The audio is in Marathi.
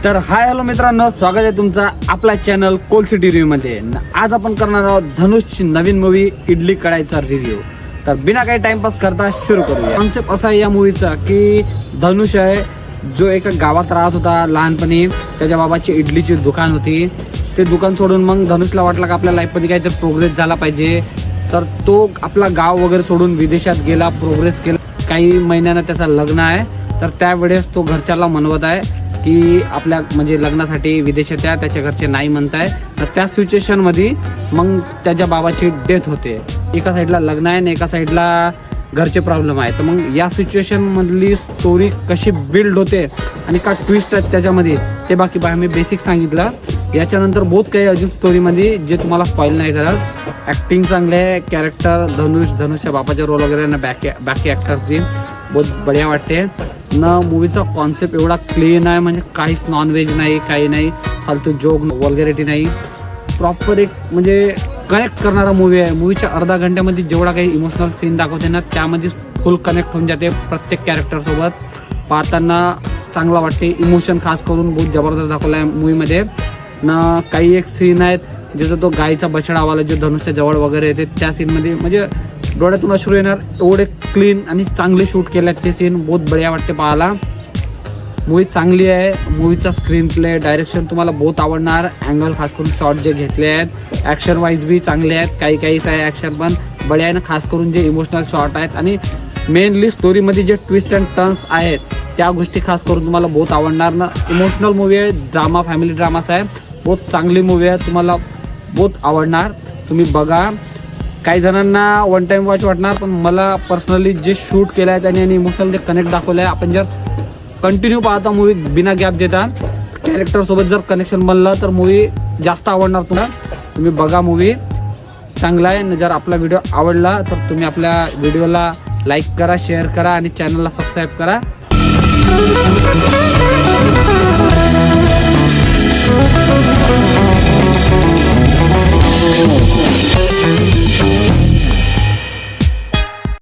तर हाय हॅलो मित्रांनो, स्वागत आहे तुमचा आपला चॅनल कोल सिटी रिव्ह्यू मध्ये। आज आपण करणार आहोत धनुषची नवीन मूवी इडली कढाईचा रिव्ह्यू। तर बिना काही टाइमपास करता सुरू करूया। कॉन्सेप्ट असा आहे या मूवीचा की धनुष आहे जो एका गावात राहत होता लहानपणी। त्याच्या बाबाची इडलीची दुकान होती। ते दुकान सोडून मग धनुषला वाटलं की आपल्या लाईफमध्ये काहीतरी प्रोग्रेस झाला पाहिजे। तर तो आपला गाव वगैरे सोडून विदेशात गेला, प्रोग्रेस केला। काही महिन्यानं त्याचं लग्न आहे। तर त्यावेळेस तो घरच्याला म्हणवत आहे की आपल्या म्हणजे लग्नासाठी विदेशात या, त्याच्या घरचे नाही म्हणताय। तर त्या सिच्युएशन मध्ये मग त्याच्या बाबाची डेथ होते। एका साईडला लग्न आहे आणि एका साईडला घरचे प्रॉब्लेम आहे। तर मग या सिच्युएशन मधली स्टोरी कशी बिल्ड होते आणि का ट्विस्ट आहेत त्याच्यामध्ये ते बाकी मी बेसिक सांगितलं। याच्यानंतर बहुत काही अजून स्टोरीमध्ये जे तुम्हाला स्पॉइल नाही करत। ॲक्टिंग चांगले आहे, कॅरेक्टर धनुषच्या बापाचे रोल वगैरे ना बाकी ॲक्टर्स बी बहुत बढिया वाटते ना। मूवीचा कॉन्सेप्ट एवढा क्लीन आहे, म्हणजे काहीच नॉनव्हेज नाही, काही नाही, फालतू जोक वल्गॅरिटी नाही। प्रॉपर एक म्हणजे कनेक्ट करणारा मूवी आहे। मूवीच्या अर्धा घंट्यामध्ये जेवढा काही इमोशनल सीन दाखवते ना त्यामध्ये फुल कनेक्ट होऊन जाते प्रत्येक कॅरेक्टरसोबत। पाहताना चांगला वाटते। इमोशन खास करून बहुत जबरदस्त दाखवला आहे मूवीमध्ये ना। काही एक सीन आहेत जिथं तो गायीचा बछडावाला जो धनुषच्या जवळ वगैरे येते त्या सीनमध्ये म्हणजे डोळ्यातून अश्रू येणार एवढे क्लीन आणि चांगले शूट केले आहेत ते सीन। बहुत बढिया वाटते पाहायला। मूवी चांगली आहे। मूवीचा स्क्रीन प्ले, डायरेक्शन तुम्हाला बहुत आवडणार। अँगल खास करून शॉट जे घेतले आहेत, ॲक्शन वाईज बी चांगले आहेत। काहीच आहे ॲक्शन पण बढिया आहे ना, खास करून जे इमोशनल शॉट आहेत आणि मेनली स्टोरीमध्ये जे ट्विस्ट अँड टर्न्स आहेत त्या गोष्टी खास करून तुम्हाला बहुत आवडणार ना। इमोशनल मूवी आहे, ड्रामा, फॅमिली ड्रामाच आहे। बहुत चांगली मूवी आहे, तुम्हाला बहुत आवडणार, तुम्ही बघा। काही जणांना वन टाइम वॉच वाटणार, पण मला पर्सनली जे शूट केलं आहे त्याने आणि इमोशनल जे कनेक्ट दाखवलं आहे, आपण जर कंटिन्यू पाहता मूवी बिना गॅप देता कॅरेक्टरसोबत जर कनेक्शन बनलं तर मूवी जास्त आवडणार तुम्हाला। तुम्ही बघा, मूवी चांगला आहे। जर आपला व्हिडिओ आवडला तर तुम्ही आपल्या व्हिडिओला लाईक करा, शेअर करा आणि चॅनलला सबस्क्राईब करा।